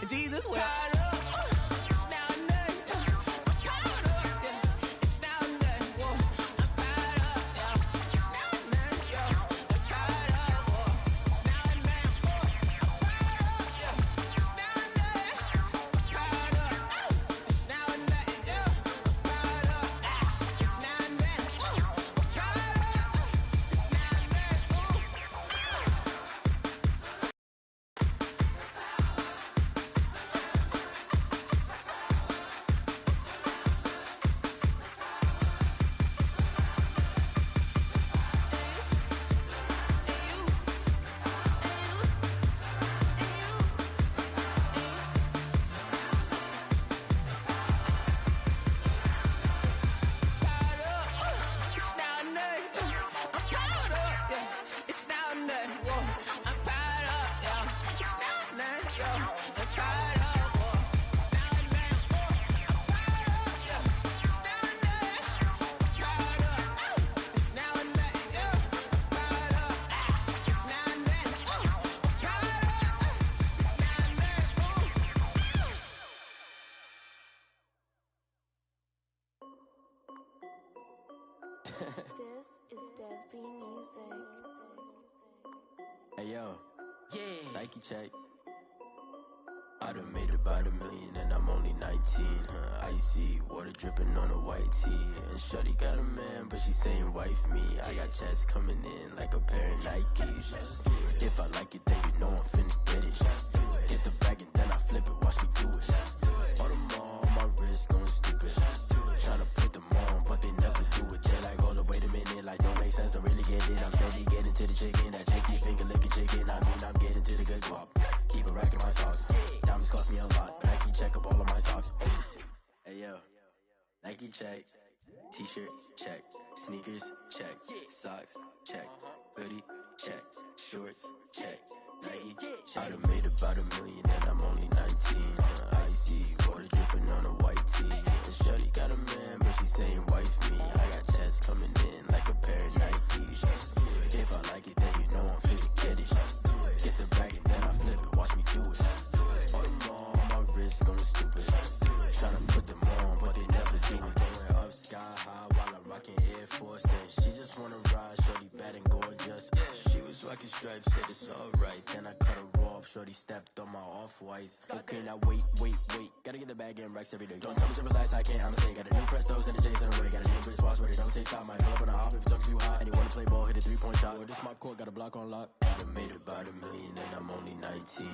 Jesus will. This is Dev Music. Hey yo, yeah, Nike check. I done made about $1 million and I'm only 19. Icy water dripping on a white tee. And shorty got a man, but she saying wife me. I got checks coming in like a pair of Nikes. If I like it, then you know I'm finna get it. Get the bag and then I flip it, watch me do it. All on my wrist, going stupid. Tryna put them on, but they never do it. They're like, hold up, wait a minute, like don't make sense, don't really get it. I'm steady getting to the chicken, that chicky finger licking chicken. I mean, I'm getting to the good guap. Keep a rack in my socks. Diamonds cost me a lot. Nike check up all of my stocks. Hey yo, Nike check. T-shirt check. Sneakers check. Socks check. Hoodie check. Shorts check. Nike. I done made about $1 million and I'm only 19. Icy water dripping on a white tee. And shorty got a man, but she saying wife me. I got checks coming in like a pair of Nikes. If I like it, then you know I'm finna get it. Get the bag and then I flip it, watch me do it. All on my wrist, going stupid. Tryna put them on, but they never do it. Going up sky high while I'm rocking Air Force. And she just wanna ride, shorty bad and gorgeous. She was rocking stripes, said it's alright. Then I cut her off, shorty stepped on my off-whites. Okay, now wait. Gotta get the bag and racks every day. Don't tell me to relax, I can't, I'ma say. Got a new Prestos and the J's in the way. Got a new wristwatch, but it don't take time. Might pull up on a hop if it's talking too hot. And you wanna play ball, hit a 3-point shot. Or this my court, got a block on lock. I done made about $1 million and I'm only 19.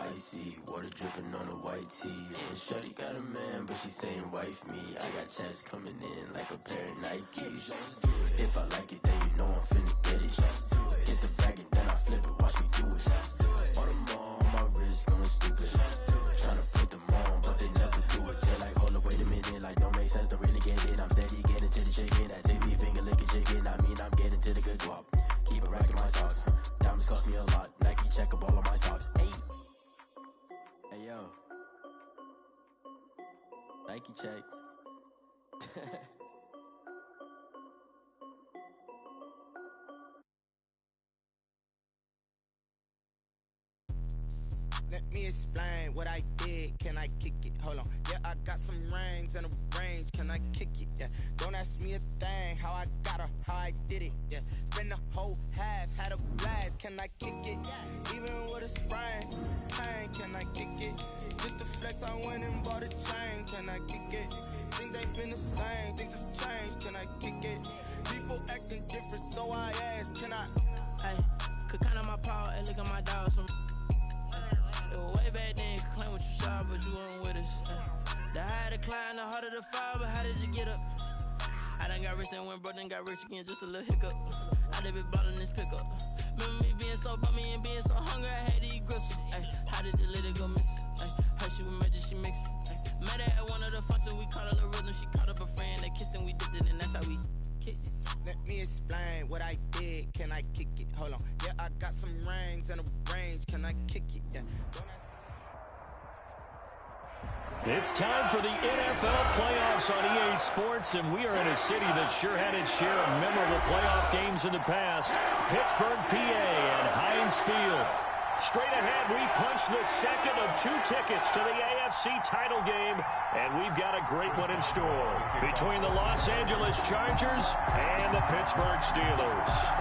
Icy water dripping on a white tee. And shorty got a man, but she saying wife me. I got checks coming in like a pair of Nikes. If I like it, then you know I'm finna get it. Get the bag and then I flip it, watch me do it. All on my wrist, going stupid. Tryna put them on, but they never do it. They're like, hold up, wait a minute, like don't make sense, don't really get it. I'm steady getting to the chicken, that tasty finger licking chicken. I mean, I'm getting to the good guap. Keep a rack in my socks. Diamonds cost me a lot. Nike check up all of my stocks. Hey yo, Nike check. Let me explain what I did. Can I kick it? Hold on. Yeah, I got some rings and a range. Can I kick it? Yeah. Don't ask me a thing. How I got her, how I did it. Yeah. Spend the whole half, had a blast. Can I kick it? Even with a sprain. Pain, can I kick it? Just the flex, I went and bought a chain. Can I kick it? Things ain't been the same. Things have changed. Can I kick it? People acting different, so I ask. Can I? Hey, could count on my power and look at my dogs from. It was way back then, you could claim what you saw, but you weren't with us. The higher the climb, the harder the fall, but how did you get up? I done got rich and went broke, then got rich again, just a little hiccup. I done been ballin' this pickup. Remember me being so bummy and being so hungry, I had to eat gristle. Ay, how did the lady go miss? Her she was magic, she mixed. Met her at one of the functions, we caught a little rhythm, she caught up a friend, they kissed and we dipped it, and that's how we kicked it. Let me explain what I did. Can I kick it? Hold on. Yeah, I got some rings and a range. Can I kick it? Yeah. It's time for the NFL playoffs on EA Sports, and we are in a city that sure had its share of memorable playoff games in the past. Pittsburgh, PA, and Heinz Field. Straight ahead, we punch the second of 2 tickets to the AFC title game, and we've got a great one in store between the Los Angeles Chargers and the Pittsburgh Steelers.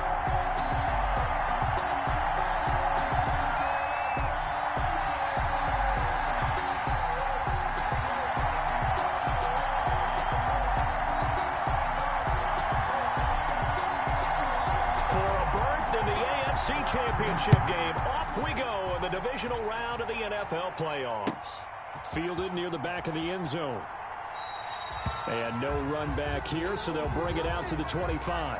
Championship game. Off we go in the divisional round of the NFL playoffs. Fielded near the back of the end zone. And no run back here, so they'll bring it out to the 25.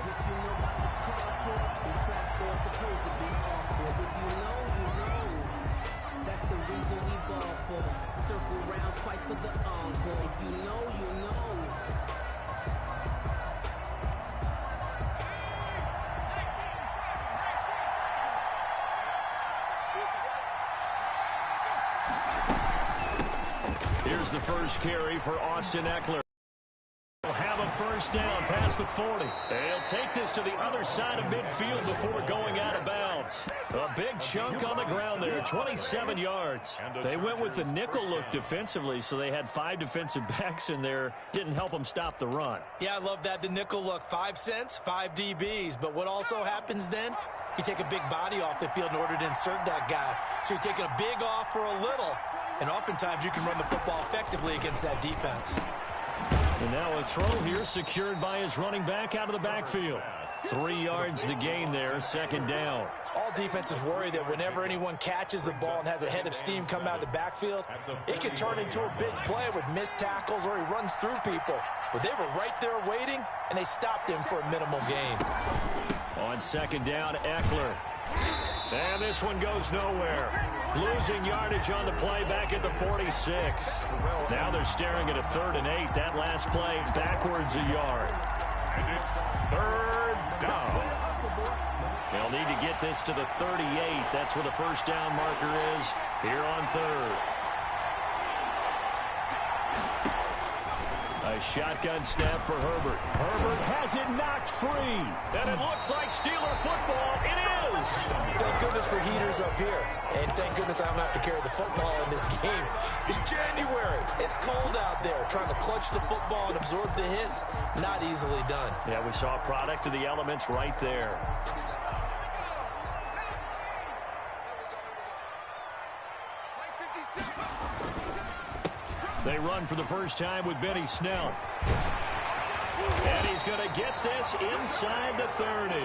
That's the reason we ball for. Circle round twice for the encore. If you know, you know. Here's the first carry for Austin Eckler. He'll have a first down past the 40. He'll take this to the other side of midfield before going out of bounds. A big chunk on the ground there, 27 yards. They went with the nickel look defensively, so they had 5 defensive backs in there. Didn't help them stop the run. Yeah, I love that, the nickel look. 5 cents, 5 DBs. But what also happens then? You take a big body off the field in order to insert that guy. So you're taking a big off for a little. And oftentimes you can run the football effectively against that defense. And now a throw here secured by his running back out of the backfield. 3 yards the gain there, second down. All defenses worry that whenever anyone catches the ball and has a head of steam come out of the backfield, it can turn into a big play with missed tackles or he runs through people. But they were right there waiting, and they stopped him for a minimal gain. On second down, Eckler. And this one goes nowhere. Losing yardage on the play back at the 46. Now they're staring at a 3rd and 8. That last play backwards a yard. And it's 3rd down. They'll need to get this to the 38. That's where the first down marker is here on 3rd. A shotgun snap for Herbert. Herbert has it knocked free. And it looks like Steeler football. It is. Thank goodness for heaters up here. And thank goodness I don't have to carry the football in this game. It's January. It's cold out there. Trying to clutch the football and absorb the hits, not easily done. Yeah, we saw a product of the elements right there. They run for the first time with Benny Snell. And he's going to get this inside the 30.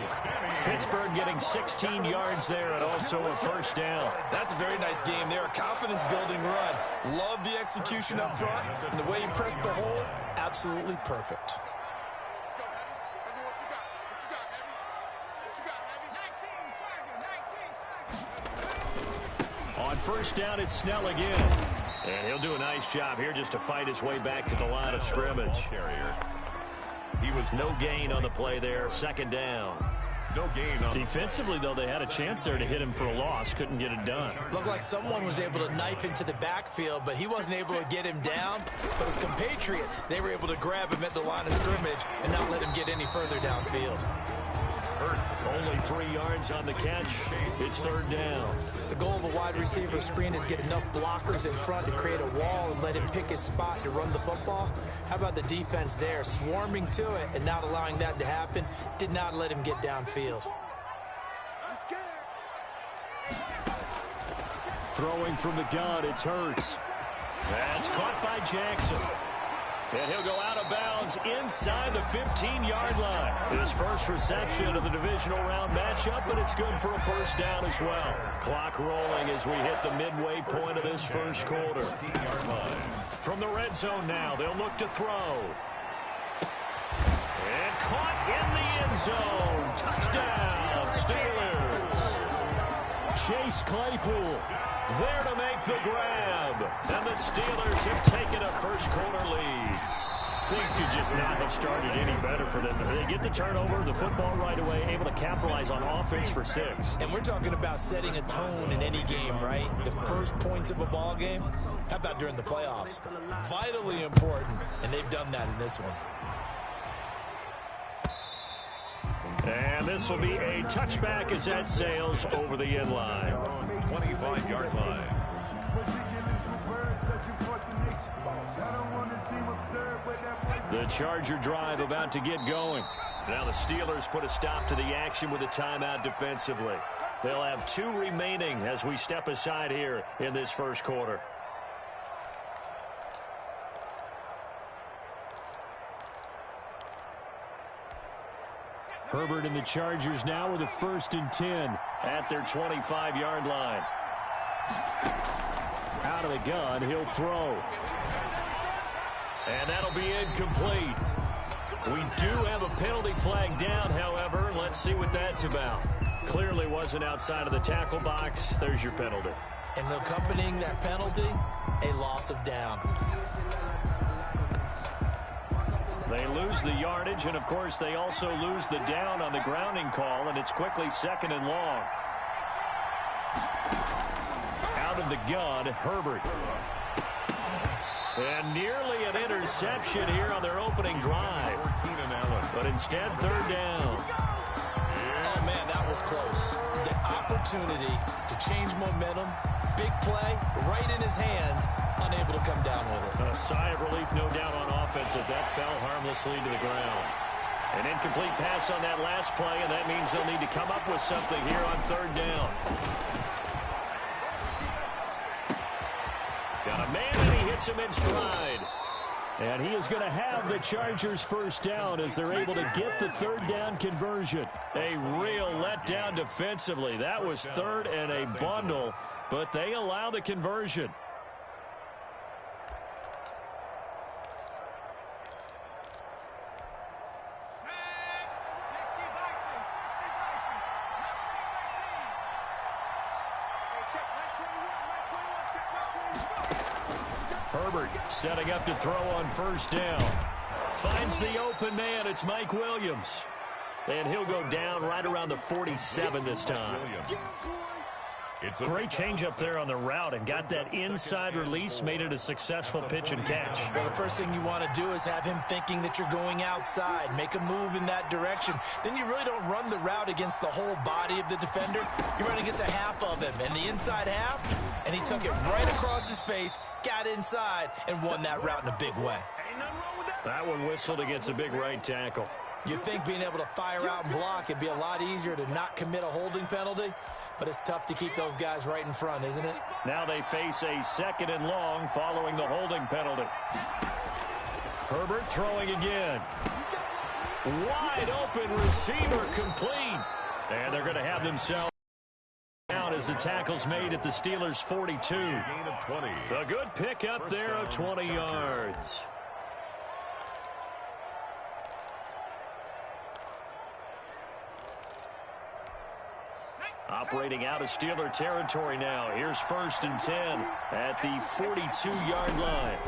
Pittsburgh getting 16 yards there and also a first down. That's a very nice game there. A confidence-building run. Love the execution up front. And the way he pressed the hole, absolutely perfect. Let's go, Heavy. Heavy, what you got? What you got, Heavy? What you got, Heavy? 19, Tiger, 19. On first down, it's Snell again. And he'll do a nice job here just to fight his way back to the line of scrimmage. He was no gain on the play there. Second down. No gain on defensively, though, they had a chance there to hit him for a loss. Couldn't get it done. Looked like someone was able to knife into the backfield, but he wasn't able to get him down. But his compatriots, they were able to grab him at the line of scrimmage and not let him get any further downfield. Only 3 yards on the catch. It's third down. The goal of a wide receiver screen is get enough blockers in front to create a wall and let him pick his spot to run the football. How about the defense there, swarming to it and not allowing that to happen? Did not let him get downfield. Throwing from the gun, it's Hurts. That's caught by Jackson. And he'll go out of bounds inside the 15-yard line. His first reception of the divisional round matchup, but it's good for a first down as well. Clock rolling as we hit the midway point of this first quarter. From the red zone now, they'll look to throw. And caught in the end zone. Touchdown, Steelers. Chase Claypool there to make the grab. And the Steelers have taken a first quarter lead. Things could just not have started any better for them. They get the turnover, the football right away, able to capitalize on offense for 6. And we're talking about setting a tone in any game, right? The first points of a ball game. How about during the playoffs? Vitally important, and they've done that in this one. And this will be a touchback as that sails over the end line. 25-yard line. The Charger drive about to get going. Now the Steelers put a stop to the action with a timeout defensively. They'll have 2 remaining as we step aside here in this first quarter. Herbert and the Chargers now with a 1st and 10 at their 25-yard line. Out of the gun, he'll throw. And that'll be incomplete. We do have a penalty flag down, however. Let's see what that's about. Clearly wasn't outside of the tackle box. There's your penalty. And accompanying that penalty, a loss of down. They lose the yardage, and, of course, they also lose the down on the grounding call, and it's quickly 2nd and long. Out of the gun, Herbert. And nearly an interception here on their opening drive. But instead, 3rd down. Oh, man, that was close. The opportunity to change momentum, big play, right in his hands, unable to come down with it. A sigh of relief, no doubt, on offense if that fell harmlessly to the ground. An incomplete pass on that last play, and that means they'll need to come up with something here on 3rd down. Got a man, and he hits him in stride. And he is going to have the Chargers' 1st down as they're able to get the 3rd down conversion. A real letdown defensively. That was 3rd and a bundle, but they allow the conversion. Herbert setting up to throw on 1st down. Finds the open man. It's Mike Williams. And he'll go down right around the 47 this time. Great change up there on the route and got that inside release, made it a successful pitch and catch. Well, the first thing you want to do is have him thinking that you're going outside, make a move in that direction. Then you really don't run the route against the whole body of the defender. You run against a half of him, and the inside half, and he took it right across his face, got inside, and won that route in a big way. That one whistled against a big right tackle. You'd think being able to fire out and block it'd be a lot easier to not commit a holding penalty, but it's tough to keep those guys right in front, isn't it? Now they face a 2nd and long following the holding penalty. Herbert throwing again. Wide open receiver complete. And they're going to have themselves out as the tackle's made at the Steelers' 42. A good pick up there of 20 yards. Operating out of Steeler territory now. Here's 1st and 10 at the 42-yard line.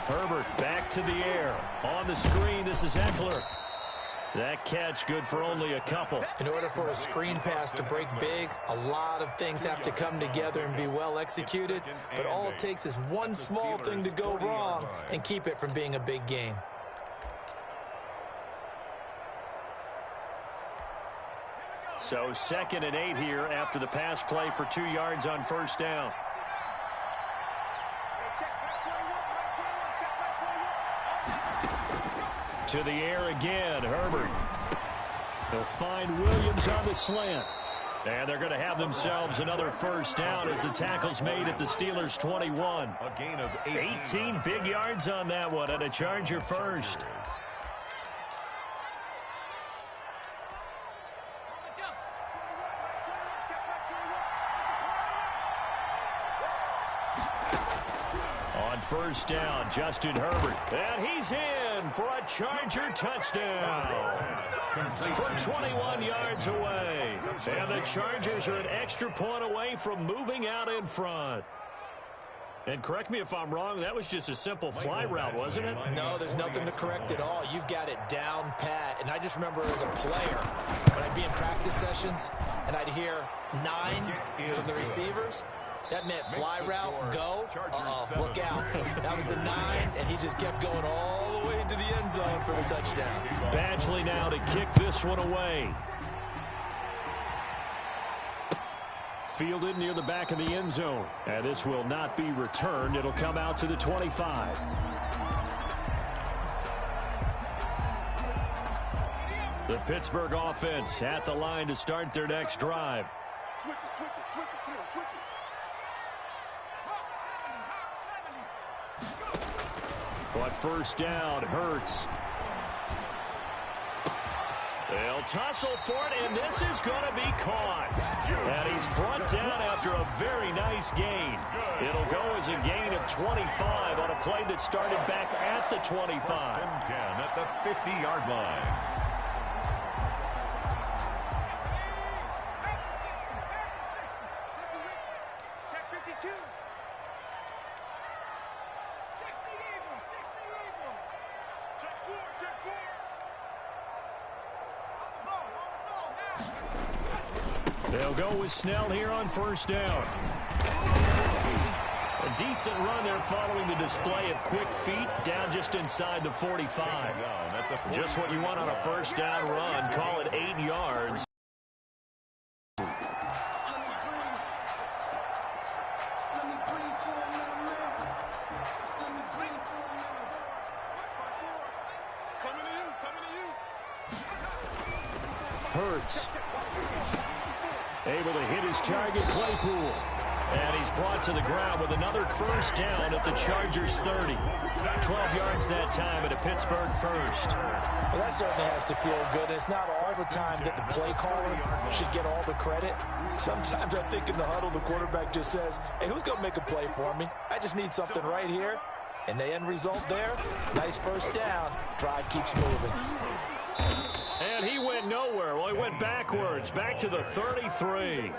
Herbert back to the air. On the screen, this is Eckler. That catch good for only a couple. In order for a screen pass to break big, a lot of things have to come together and be well executed. But all it takes is one small thing to go wrong and keep it from being a big game. So 2nd and 8 here after the pass play for 2 yards on 1st down. To the air again, Herbert. They'll find Williams on the slant. And they're going to have themselves another 1st down as the tackle's made at the Steelers' 21. A gain of 18 big yards on that one, and a Charger 1st. On 1st down, Justin Herbert. And he's in for a Charger touchdown. From 21 yards away. And the Chargers are an extra point away from moving out in front. And correct me if I'm wrong, that was just a simple fly route, wasn't it? No, there's nothing to correct at all. You've got it down pat. And I just remember as a player, when I'd be in practice sessions and I'd hear 9 from the receivers, that meant fly route, go, look out. That was the 9, and he just kept going all the way into the end zone for the touchdown. Badgley now to kick this one away. fielded near the back of the end zone. And this will not be returned. It'll come out to the 25. The Pittsburgh offense at the line to start their next drive. Switch it, switch it, switch it. Come on, switch it. But first down, Hurts. They'll tussle for it, and this is going to be caught. And he's brought down after a very nice gain. It'll go as a gain of 25 on a play that started back at the 25. 10 at the 50-yard line. They'll go with Snell here on first down. A decent run there following the display of quick feet down just inside the 45. Just what you want on a first down run. Call it 8 yards. Hurts. Able to hit his target, Claypool. And he's brought to the ground with another first down at the Chargers' 30. 12 yards that time at a Pittsburgh first. Well, that certainly has to feel good. It's not all the time that the play caller should get all the credit. Sometimes I think in the huddle, the quarterback just says, hey, who's going to make a play for me? I just need something right here. And the end result there, nice first down. Drive keeps moving. And he went nowhere. Well, he went backwards, back to the 33.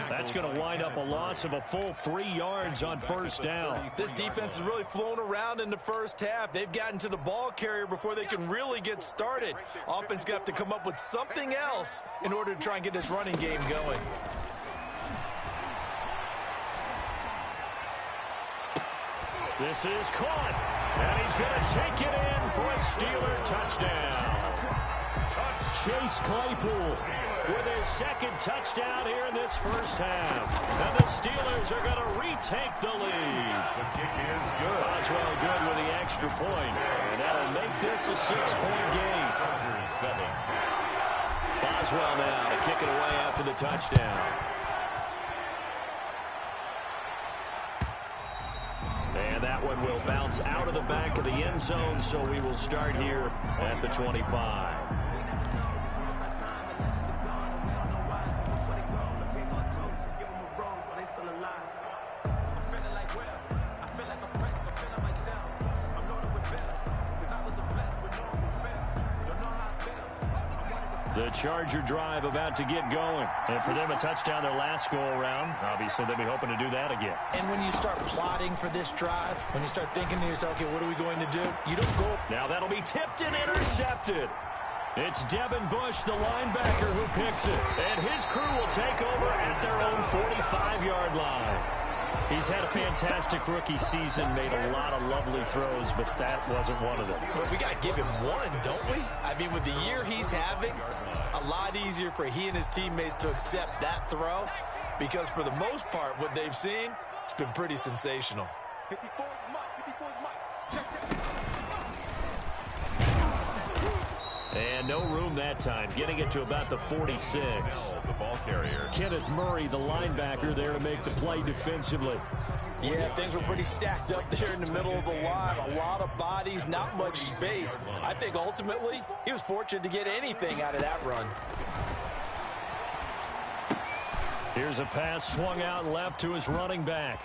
That's going to wind up a loss of a full 3 yards on first down. This defense has really flown around in the first half. They've gotten to the ball carrier before they can really get started. Offense going to have to come up with something else in order to try and get this running game going. This is caught, and he's going to take it in for a Steeler touchdown. Chase Claypool with his second touchdown here in this first half. And the Steelers are going to retake the lead. The kick is good. Boswell good with the extra point. And that'll make this a 6-point game. Boswell now to kick it away after the touchdown. And that one will bounce out of the back of the end zone, so we will start here at the 25. The Charger drive about to get going. And for them, a touchdown their last go-around. Obviously, they'll be hoping to do that again. And when you start plotting for this drive, when you start thinking to yourself, okay, what are we going to do? You don't go. Now that'll be tipped and intercepted. It's Devin Bush, the linebacker, who picks it. And his crew will take over at their own 45-yard line. He's had a fantastic rookie season, made a lot of lovely throws, but that wasn't one of them. But we got to give him one, don't we? I mean, with the year he's having, a lot easier for he and his teammates to accept that throw, because for the most part, what they've seen, it's been pretty sensational. 54 is Mike. 54 is Mike. Check, check. And no room that time, getting it to about the 46. The ball carrier. Kenneth Murray, the linebacker, there to make the play defensively. Yeah, things were pretty stacked up there in the middle of the line. A lot of bodies, not much space. I think ultimately he was fortunate to get anything out of that run. Here's a pass swung out left to his running back.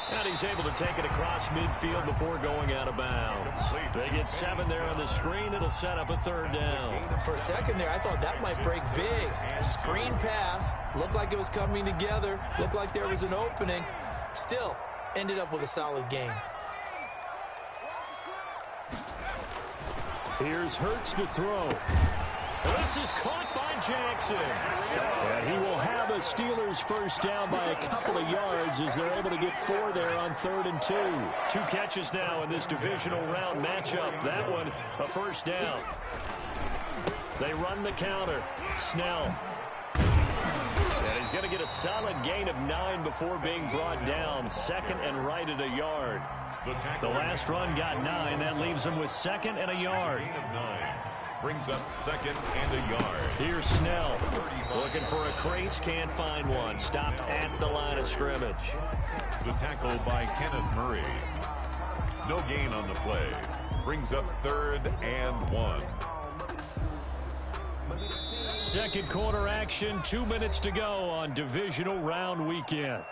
And he's able to take it across midfield before going out of bounds. They get 7 there on the screen. It'll set up a third down. For a second there, I thought that might break big. Screen pass. Looked like it was coming together. Looked like there was an opening. Still, ended up with a solid game. Here's Hurts to throw. This is caught by Jackson. And he will have a Steelers first down by a couple of yards as they're able to get 4 there on 3rd and 2. 2 catches now in this divisional round matchup. That one, a first down. They run the counter. Snell. And he's going to get a solid gain of 9 before being brought down. Second and right at a yard. The last run got 9. That leaves him with second and a yard. Gain of 9. Brings up second and a yard. Here's Snell. Looking for a crease. Can't find one. Stopped at the line of scrimmage. The tackle by Kenneth Murray. No gain on the play. Brings up third and 1. Second quarter action. 2 minutes to go on divisional round weekend.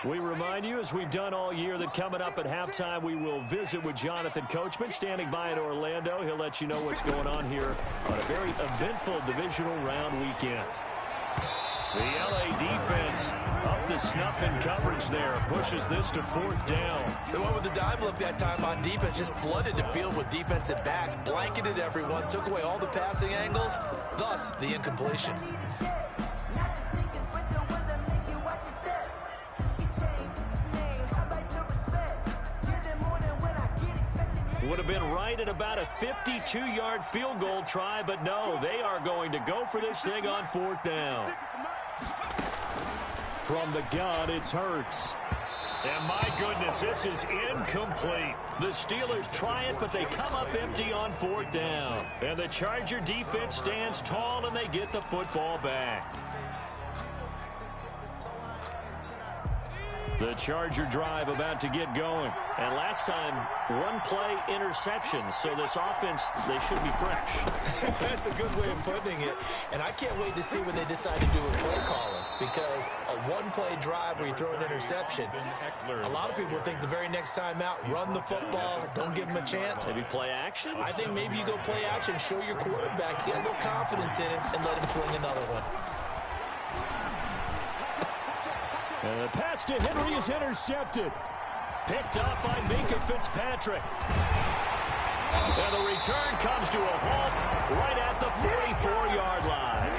We remind you, as we've done all year, that coming up at halftime, we will visit with Jonathan Coachman, standing by in Orlando. He'll let you know what's going on here on a very eventful divisional round weekend. The LA defense up to snuff in coverage there. Pushes this to 4th down. They went with the dive look that time on defense. Just flooded the field with defensive backs. Blanketed everyone. Took away all the passing angles. Thus, the incompletion. Would have been right at about a 52-yard field goal try, but no, they are going to go for this thing on 4th down. From the gun, it's Hurts. And my goodness, this is incomplete. The Steelers try it, but they come up empty on 4th down. And the Charger defense stands tall, and they get the football back. The Charger drive about to get going. And last time, 1-play interception. So this offense, they should be fresh. That's a good way of putting it. And I can't wait to see when they decide to do a play calling. Because a 1-play drive where you throw an interception, a lot of people think the very next time out, run the football, don't give them a chance. Maybe play action? I think maybe you go play action, show your quarterback, get a little confidence in him, and let him fling another one. And the pass to Henry is intercepted. Picked up by Minkah Fitzpatrick. And the return comes to a halt right at the 44-yard line.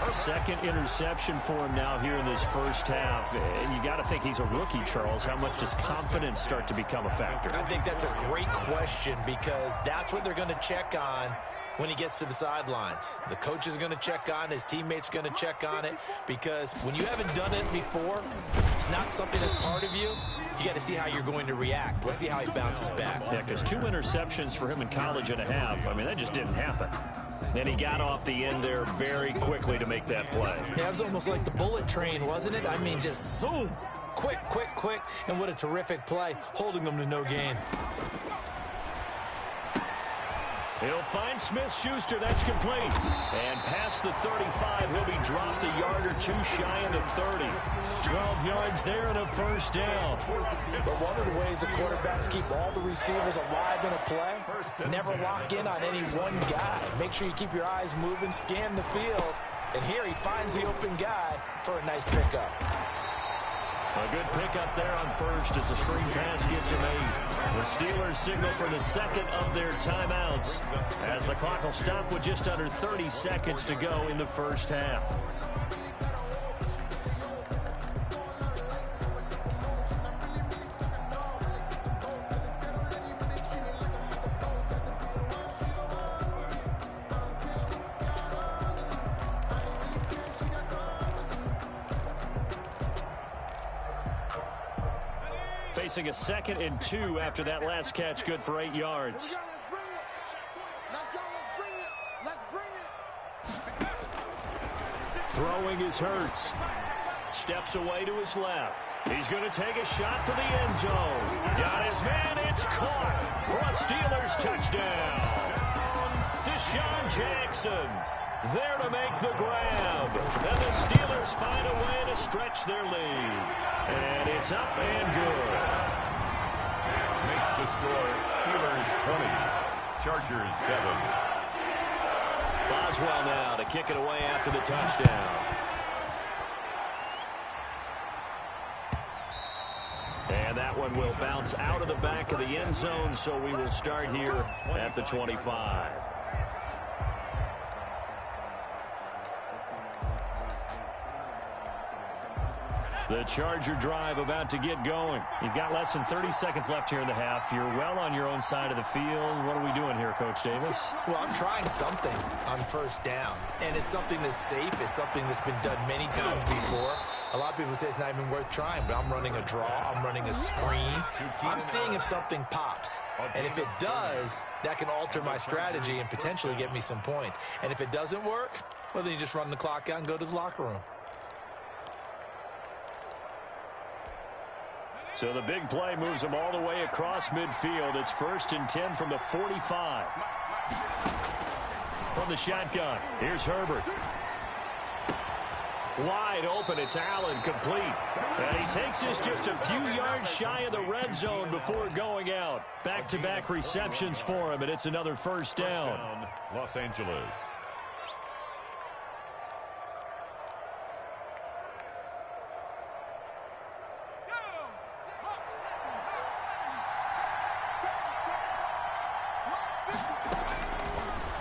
A second interception for him now here in this first half. And you got to think he's a rookie, Charles. How much does confidence start to become a factor? I think that's a great question because that's what they're going to check on when he gets to the sidelines. The coach is going to check on, his teammates are going to check on it, because when you haven't done it before, it's not something that's part of you. You got to see how you're going to react. Let's see how he bounces back. Yeah, because 2 interceptions for him in college and a half, I mean, that just didn't happen. And he got off the end there very quickly to make that play. Yeah, it was almost like the bullet train, wasn't it? I mean, just zoom, quick, quick, quick, and what a terrific play, holding them to no gain. He'll find Smith-Schuster. That's complete. And past the 35, he'll be dropped a yard or two shy of the 30. 12 yards there and a first down. But one of the ways the quarterbacks keep all the receivers alive in a play, never lock in on any one guy. Make sure you keep your eyes moving, scan the field. And here he finds the open guy for a nice pickup. A good pickup there on first as the screen pass gets him 8. The Steelers signal for the second of their timeouts as the clock will stop with just under 30 seconds to go in the first half. Facing a 2nd and 2 after that last catch, good for 8 yards. Throwing is Hurts. Steps away to his left. He's going to take a shot for the end zone. Got his man. It's caught for a Steelers touchdown. Deshaun Jackson there to make the grab. And the Steelers find a way to stretch their lead. And it's up and good. Makes the score Steelers 20, Chargers 7. Boswell now to kick it away after the touchdown. And that one will bounce out of the back of the end zone, so we will start here at the 25. The Charger drive about to get going. You've got less than 30 seconds left here in the half. You're well on your own side of the field. What are we doing here, Coach Davis? Well, I'm trying something on first down, and it's something that's safe. It's something that's been done many times before. A lot of people say it's not even worth trying, but I'm running a draw. I'm running a screen. I'm seeing if something pops, and if it does, that can alter my strategy and potentially get me some points. And if it doesn't work, well, then you just run the clock out and go to the locker room. So the big play moves them all the way across midfield. It's 1st and 10 from the 45. From the shotgun, here's Herbert. Wide open, it's Allen, complete. And he takes this just a few yards shy of the red zone before going out. Back-to-back receptions for him, and it's another first down. Los Angeles.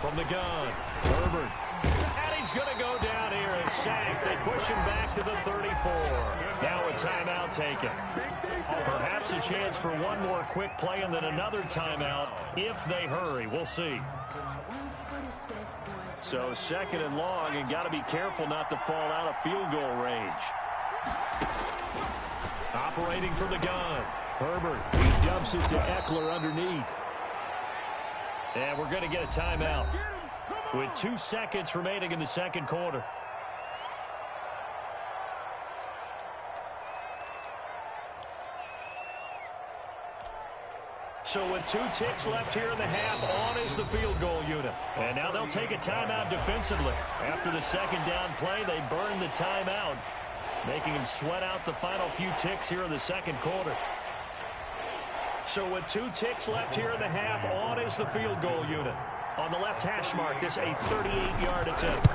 From the gun, Herbert. And he's going to go down here and sack. They push him back to the 34. Now a timeout taken. Perhaps a chance for one more quick play and then another timeout if they hurry. We'll see. So 2nd and long, and got to be careful not to fall out of field goal range. Operating from the gun, Herbert. He dumps it to Eckler underneath. And we're going to get a timeout with 2 seconds remaining in the second quarter. So with 2 ticks left here in the half, on is the field goal unit. And now they'll take a timeout defensively. After the second down play, they burn the timeout, making them sweat out the final few ticks here in the second quarter. So with 2 ticks left here in the half, on is the field goal unit. On the left hash mark, this a 38-yard attempt.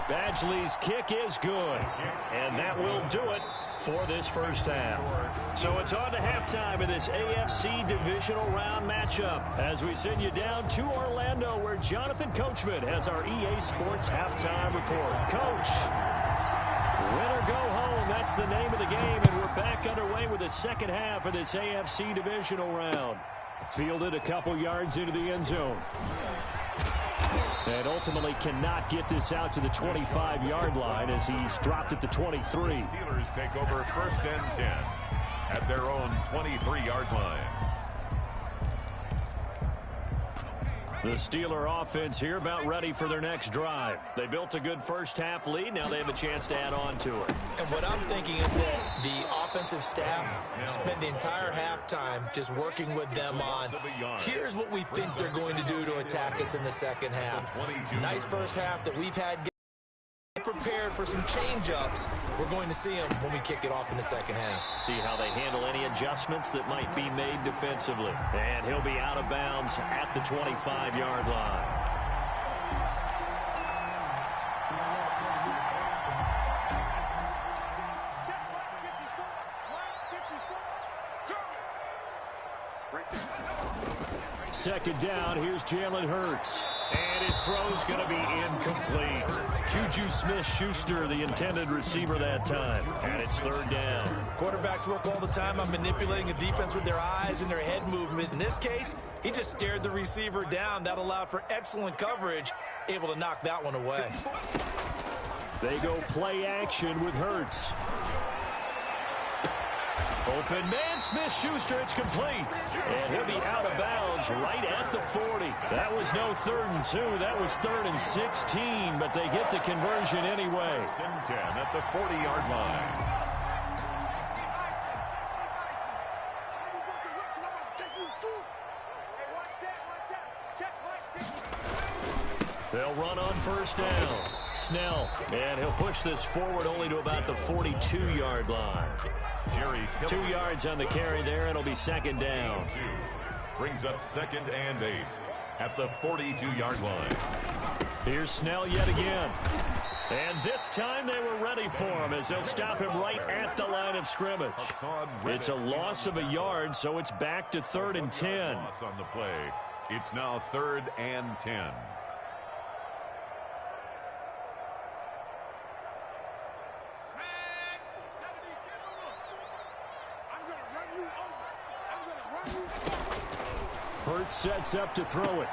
Badgley's kick is good. And that will do it for this first half. So it's on to halftime of this AFC divisional round matchup as we send you down to Orlando where Jonathan Coachman has our EA Sports halftime report. Coach, win or go home, that's the name of the game, and we're back underway with the second half of this AFC divisional round. Fielded a couple yards into the end zone. And ultimately cannot get this out to the 25-yard line as he's dropped at the 23. Steelers take over 1st and 10 at their own 23-yard line. The Steeler offense here about ready for their next drive. They built a good first half lead. Now they have a chance to add on to it. And what I'm thinking is that the offensive staff spent the entire halftime just working with them on, here's what we think they're going to do to attack us in the second half. Nice first half that we've had. Prepared for some change-ups. We're going to see them when we kick it off in the second half. See how they handle any adjustments that might be made defensively. And he'll be out of bounds at the 25-yard line. Second down, here's Jalen Hurts. And his throw's going to be incomplete. Juju Smith-Schuster, the intended receiver that time. And it's 3rd down. Quarterbacks work all the time on manipulating a defense with their eyes and their head movement. In this case, he just stared the receiver down. That allowed for excellent coverage, able to knock that one away. They go play action with Hurts. Open man, Smith-Schuster, it's complete. And he'll be out of bounds right at the 40. That was no 3rd and 2. That was 3rd and 16, but they get the conversion anyway. 10 at the 40-yard line. They'll run on first down. Snell, and he'll push this forward only to about the 42-yard line. 2 yards on the carry there, and it'll be 2nd down. Brings up 2nd and 8 at the 42-yard line. Here's Snell yet again. And this time they were ready for him as they'll stop him right at the line of scrimmage. It's a loss of a yard, so it's back to 3rd and 10. Loss on the play. It's now 3rd and 10. Hurts sets up to throw it.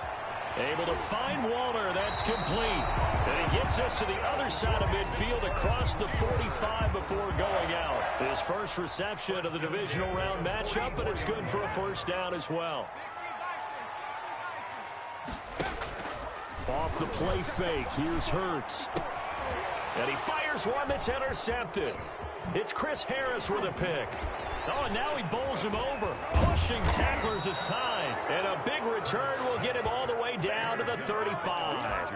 Able to find Walter. That's complete. And he gets us to the other side of midfield across the 45 before going out. His first reception of the divisional round matchup, but it's good for a first down as well. Off the play fake, here's Hurts. And he fires one that's intercepted. It's Chris Harris with a pick. Oh, and now he bowls him over, pushing tacklers aside. And a big return will get him all the way down to the 35.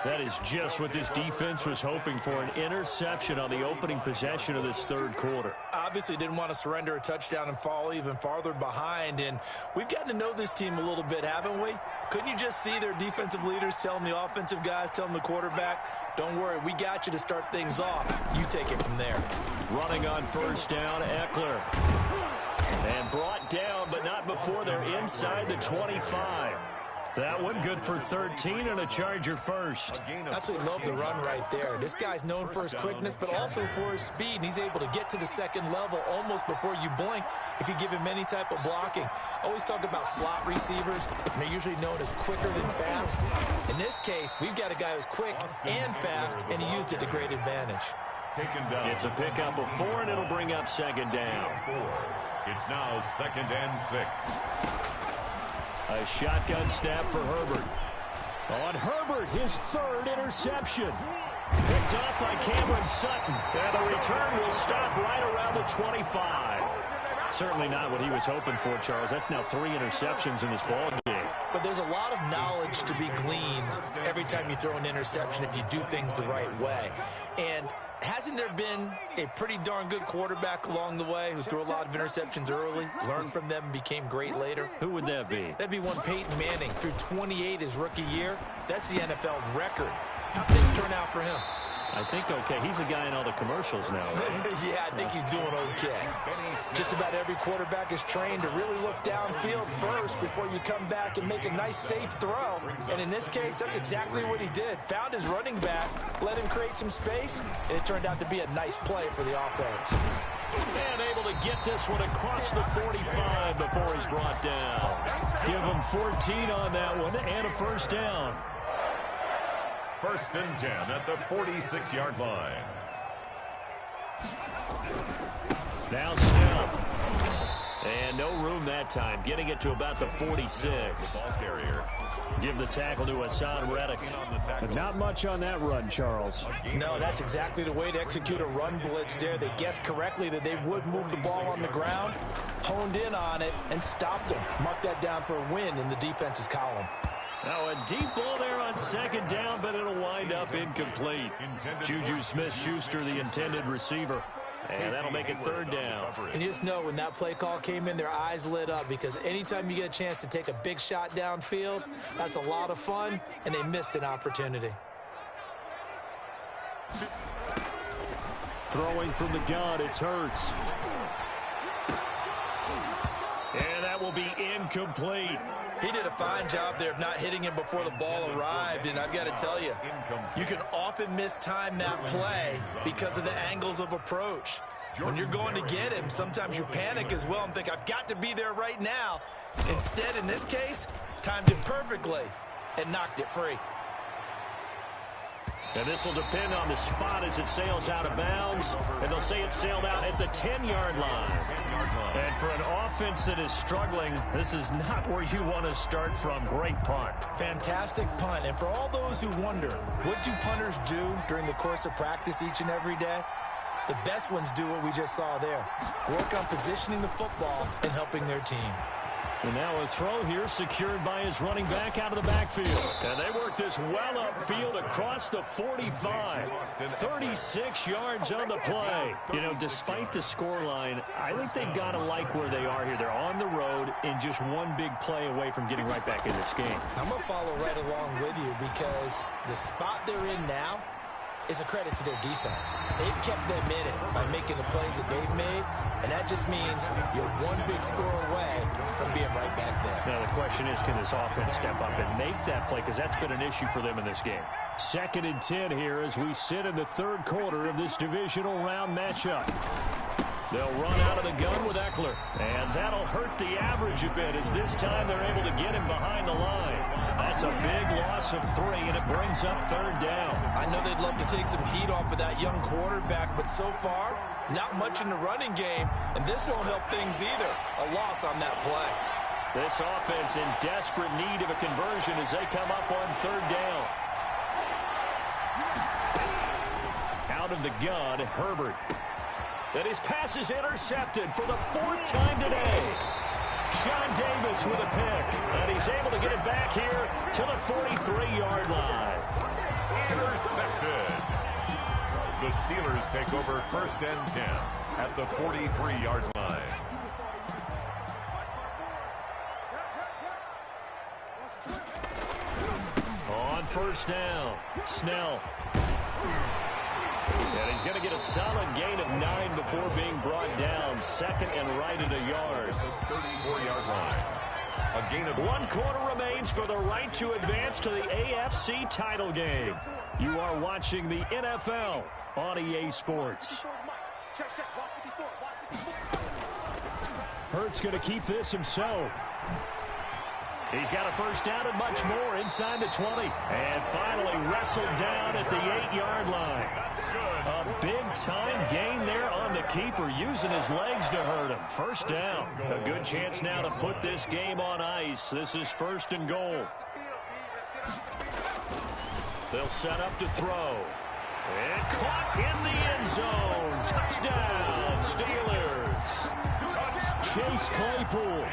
That is just what this defense was hoping for, an interception on the opening possession of this third quarter. Obviously didn't want to surrender a touchdown and fall even farther behind. And we've gotten to know this team a little bit, haven't we? Couldn't you just see their defensive leaders telling the offensive guys, telling the quarterback, don't worry, we got you to start things off. You take it from there. Running on first down, Eckler. And brought down, but not before they're inside the 25. That one good for 13 and a Charger first. Absolutely love the run right there. This guy's known for his quickness, but also for his speed. And he's able to get to the second level almost before you blink if you give him any type of blocking. Always talk about slot receivers, and they're usually known as quicker than fast. In this case, we've got a guy who's quick and fast, and he used it to great advantage. It's a pickup of 4, and it'll bring up second down. It's now 2nd and 6. A shotgun snap for Herbert. On Herbert, his third interception. Picked off by Cameron Sutton. And the return will stop right around the 25. Certainly not what he was hoping for, Charles. That's now 3 interceptions in this ball game. But there's a lot of knowledge to be gleaned every time you throw an interception if you do things the right way. And hasn't there been a pretty darn good quarterback along the way who threw a lot of interceptions early, learned from them, and became great later? Who would that be? That'd be one Peyton Manning. Threw 28 his rookie year. That's the NFL record. How'd things turn out for him? I think okay. He's a guy in all the commercials now, right? Yeah, I think he's doing okay. Just about every quarterback is trained to really look downfield first before you come back and make a nice, safe throw. And in this case, that's exactly what he did. Found his running back, let him create some space, and it turned out to be a nice play for the offense. And able to get this one across the 45 before he's brought down. Give him 14 on that one and a first down. 1st and 10 at the 46-yard line. Now Snell. And no room that time. Getting it to about the 46. Give the tackle to Hassan Reddick. But not much on that run, Charles. No, that's exactly the way to execute a run blitz there. They guessed correctly that they would move the ball on the ground, honed in on it, and stopped them. Mark that down for a win in the defense's column. Now a deep ball there on second down, but it'll wind up incomplete. Juju Smith-Schuster, the intended receiver. And that'll make it third down. And you just know when that play call came in, their eyes lit up because anytime you get a chance to take a big shot downfield, that's a lot of fun, and they missed an opportunity. Throwing from the gun, it's Hurts. And that will be incomplete. He did a fine job there of not hitting him before the ball arrived, and I've got to tell you, you can often mistime that play because of the angles of approach. When you're going to get him, sometimes you panic as well and think, I've got to be there right now. Instead, in this case, timed it perfectly and knocked it free. And this will depend on the spot as it sails out of bounds. And they'll say it sailed out at the 10-yard line. And for an offense that is struggling, this is not where you want to start from. Great punt. Fantastic punt. And for all those who wonder, what do punters do during the course of practice each and every day? The best ones do what we just saw there. Work on positioning the football and helping their team. And now a throw here secured by his running back out of the backfield. And they work this well upfield across the 45. 36 yards on the play. You know, despite the scoreline, I think they've got to like where they are here. They're on the road and just one big play away from getting right back in this game. I'm going to follow right along with you because the spot they're in now is a credit to their defense. They've kept them in it by making the plays that they've made, and that just means you're one big score away from being right back there. Now the question is, can this offense step up and make that play? Because that's been an issue for them in this game. 2nd and 10 here as we sit in the third quarter of this divisional round matchup. They'll run out of the gun with Eckler. And that'll hurt the average a bit as this time they're able to get him behind the line. That's a big loss of 3, and it brings up 3rd down. I know they'd love to take some heat off of that young quarterback, but so far, not much in the running game, and this won't help things either. A loss on that play. This offense in desperate need of a conversion as they come up on 3rd down. Out of the gun, Herbert. And his pass is intercepted for the 4th time today. Sean Davis with a pick. And he's able to get it back here to the 43-yard line. Intercepted. The Steelers take over 1st and 10 at the 43-yard line. On 1st down, Snell. And he's going to get a solid gain of 9 before being brought down. 2nd and right at a yard. The 34-yard line. A gain of 1 quarter remains for the right to advance to the AFC title game. You are watching the NFL on EA Sports. Hurts going to keep this himself. He's got a 1st down and much more inside the 20. And finally wrestled down at the 8-yard line. A big-time gain there on the keeper, using his legs to hurt him. 1st down. A good chance now to put this game on ice. This is 1st and goal. They'll set up to throw. And caught in the end zone. Touchdown, Steelers. Chase Claypool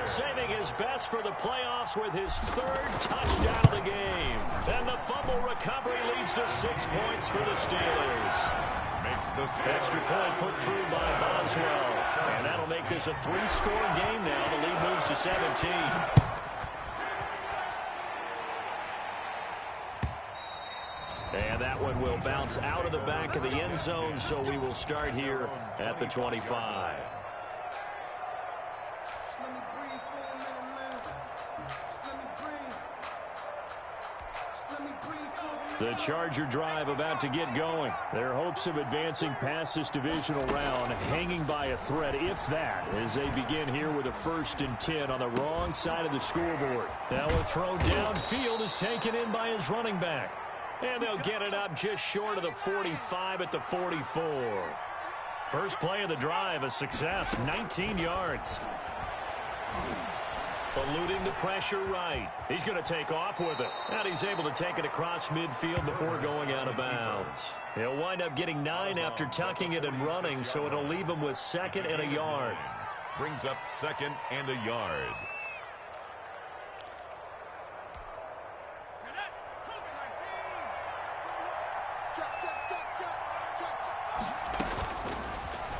saving his best for the playoffs with his 3rd touchdown of the game. And the fumble recovery leads to 6 points for the Steelers. Extra point put through by Boswell. And that'll make this a 3-score game now. The lead moves to 17. And that one will bounce out of the back of the end zone, so we will start here at the 25. The Charger drive about to get going. Their hopes of advancing past this divisional round hanging by a thread, if that, as they begin here with a 1st and 10 on the wrong side of the scoreboard. Now a throw downfield is taken in by his running back. And they'll get it up just short of the 45 at the 44. First play of the drive, a success, 19 yards. Eluding the pressure right. He's going to take off with it. And he's able to take it across midfield before going out of bounds. He'll wind up getting 9 after tucking it and running, so it'll leave him with 2nd and a yard. Brings up 2nd and a yard.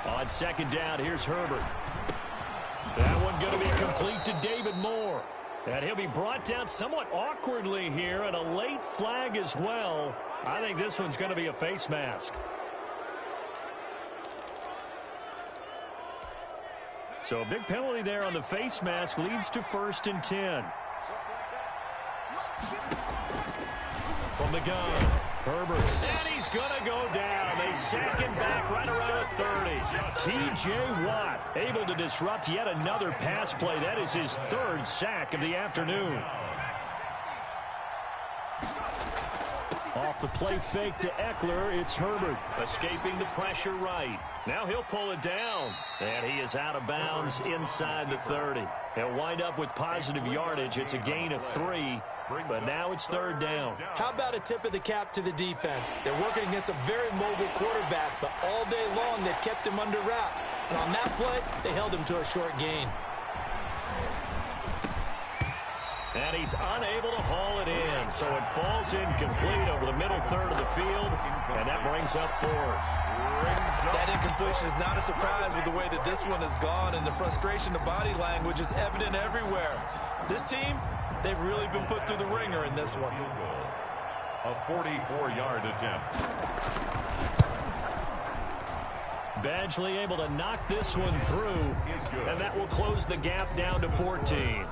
On 2nd down, here's Herbert. That one going to be complete to David Moore. And he'll be brought down somewhat awkwardly here, and a late flag as well. I think this one's going to be a face mask. So a big penalty there on the face mask leads to 1st and 10. From the gun, Herbert. And he's going to go down. They sack him back right around the 30. T.J. Watt able to disrupt yet another pass play. That is his 3rd sack of the afternoon. Off the play fake to Eckler, it's Herbert. Escaping the pressure right. Now he'll pull it down. And he is out of bounds inside the 30. He'll wind up with positive yardage. It's a gain of 3. But now it's 3rd down. How about a tip of the cap to the defense? They're working against a very mobile quarterback, but all day long they've kept him under wraps. And on that play, they held him to a short gain. And he's unable to haul it in, so it falls incomplete over the middle 3rd of the field, and that brings up 4th. That incompletion is not a surprise with the way that this one has gone, and the frustration, the body language is evident everywhere. This team, they've really been put through the ringer in this one. A 44-yard attempt. Badgley able to knock this one through, and that will close the gap down to 14.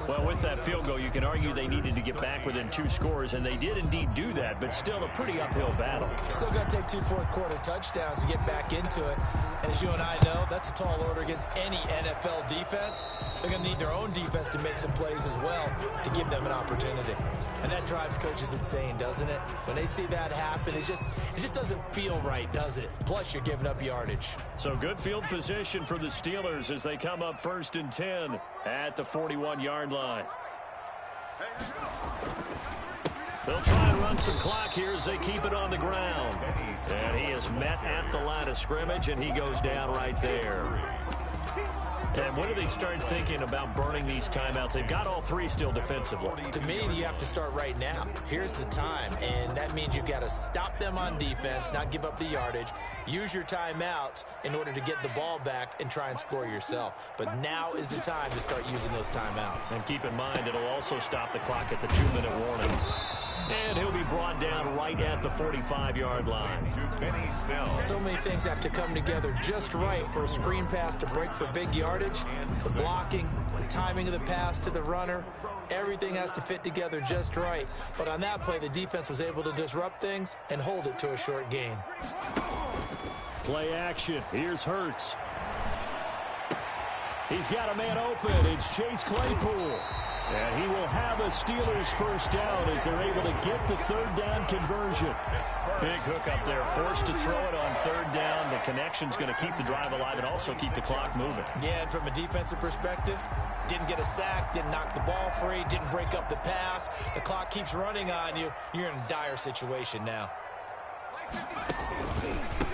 Well, with that field goal, you can argue they needed to get back within 2 scores, and they did indeed do that, but still a pretty uphill battle. Still going to take 2 fourth-quarter touchdowns to get back into it. And as you and I know, that's a tall order against any NFL defense. They're going to need their own defense to make some plays as well to give them an opportunity. And that drives coaches insane, doesn't it? When they see that happen, it just doesn't feel right, does it? Plus, you're giving up yardage. So good field position for the Steelers as they come up 1st and 10 at the 41-yard line. They'll try and run some clock here as they keep it on the ground. And he is met at the line of scrimmage, and he goes down right there. And when do they start thinking about burning these timeouts? They've got all 3 still defensively. To me, you have to start right now. Here's the time, and that means you've got to stop them on defense, not give up the yardage, use your timeouts in order to get the ball back and try and score yourself. But now is the time to start using those timeouts. And keep in mind, it'll also stop the clock at the 2-minute warning. And he'll be brought down right at the 45-yard line. So many things have to come together just right for a screen pass to break for big yardage. The blocking, the timing of the pass to the runner, everything has to fit together just right. But on that play, the defense was able to disrupt things and hold it to a short gain. Play action. Here's Hurts. He's got a man open. It's Chase Claypool. And he will have a Steelers first down as they're able to get the 3rd down conversion. Big hook up there, forced to throw it on 3rd down. The connection's going to keep the drive alive and also keep the clock moving. Yeah, and from a defensive perspective, didn't get a sack, didn't knock the ball free, didn't break up the pass. The clock keeps running on you. You're in a dire situation now.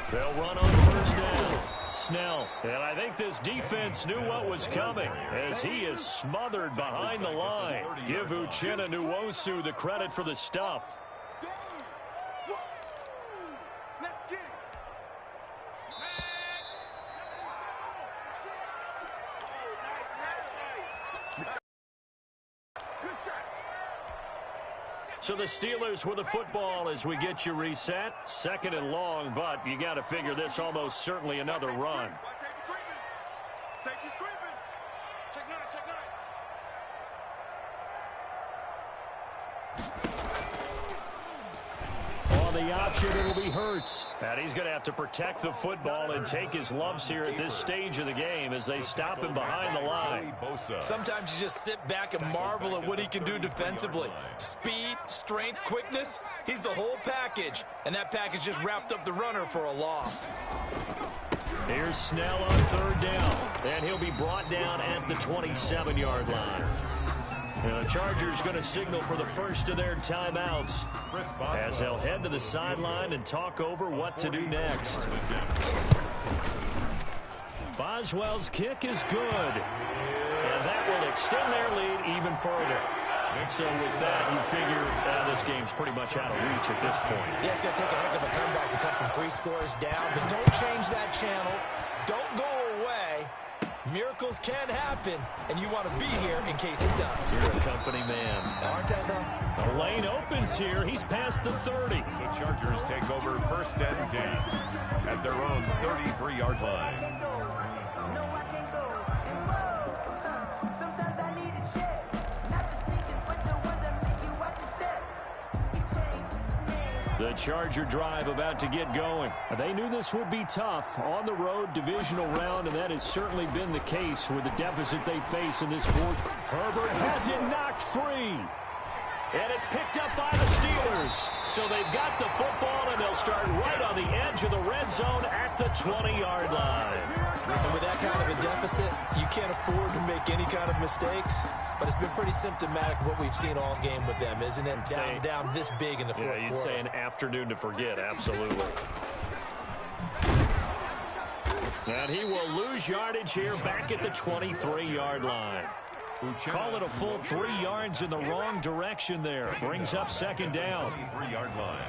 They'll run on 1st down. Snell. And I think this defense knew what was coming as he is smothered behind the line. Give Uchenna Nwosu the credit for the stuff. Let's get it. So the Steelers with the football as we get you reset. 2nd and long, but you got to figure this almost certainly another run. Safety's creeping. Check 9, check 9. On the option, it'll be Hurts. And he's going to have to protect the football and take his lumps here at this stage of the game as they stop him behind the line. Sometimes you just sit back and marvel at what he can do defensively. Speed, strength, quickness, he's the whole package. And that package just wrapped up the runner for a loss. Here's Snell on 3rd down. And he'll be brought down at the 27-yard line. And the Chargers going to signal for the first of their timeouts as they'll head to the sideline and talk over what to do next. Boswell's kick is good. And that will extend their lead even further. So with that, you figure this game's pretty much out of reach at this point. Yeah, it's going to take a heck of a comeback to come from 3 scores down. But don't change that channel. Don't go away. Miracles can happen, and you want to be here in case it does. You're a company man. Aren't I, though? The lane opens here. He's past the 30. The Chargers take over 1st and 10 at their own 33-yard line. The Charger drive about to get going. They knew this would be tough on the road divisional round, and that has certainly been the case with the deficit they face in this 4th. Herbert has it knocked free. And it's picked up by the Steelers. So they've got the football, and they'll start right on the edge of the red zone at the 20-yard line. And with that kind of a deficit, you can't afford to make any kind of mistakes. But it's been pretty symptomatic of what we've seen all game with them, isn't it? Down this big in the 4th quarter. Yeah, you'd say an afternoon to forget, absolutely. And he will lose yardage here back at the 23-yard line. Call it a full 3 yards in the wrong direction there. Brings up 2nd down. 23-yard line.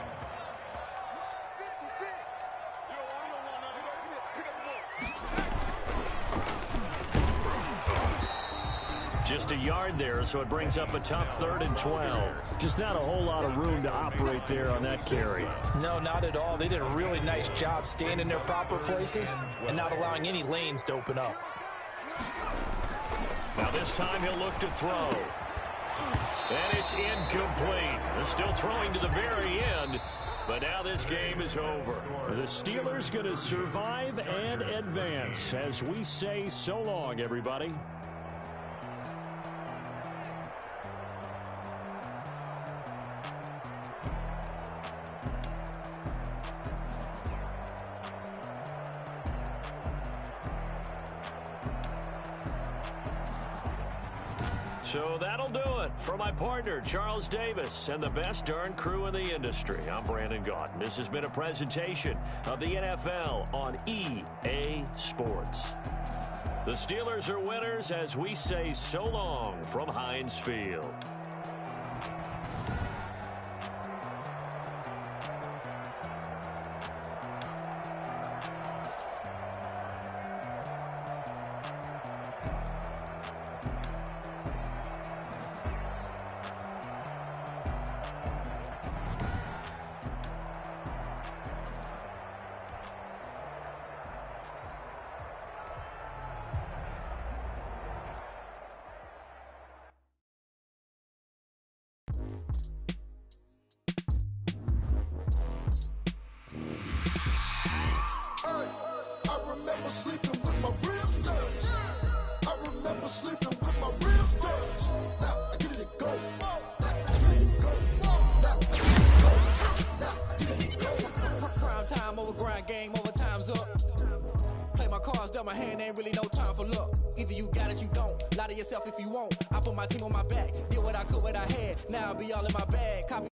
Just a yard there, so it brings up a tough 3rd and 12. Just not a whole lot of room to operate there on that carry. No, not at all. They did a really nice job staying in their proper places and not allowing any lanes to open up. Now this time he'll look to throw. And it's incomplete. They're still throwing to the very end, but now this game is over. The Steelers going to survive and advance as we say so long, everybody. So that'll do it for my partner, Charles Davis, and the best darn crew in the industry. I'm Brandon Gaudin. This has been a presentation of the NFL on EA Sports. The Steelers are winners as we say so long from Heinz Field. Game over, time's up. Play my cards, dealt my hand, ain't really no time for luck. Either you got it, you don't. Lie to yourself if you won't. I put my team on my back, did what I could, what I had. Now I'll be all in my bag. Copy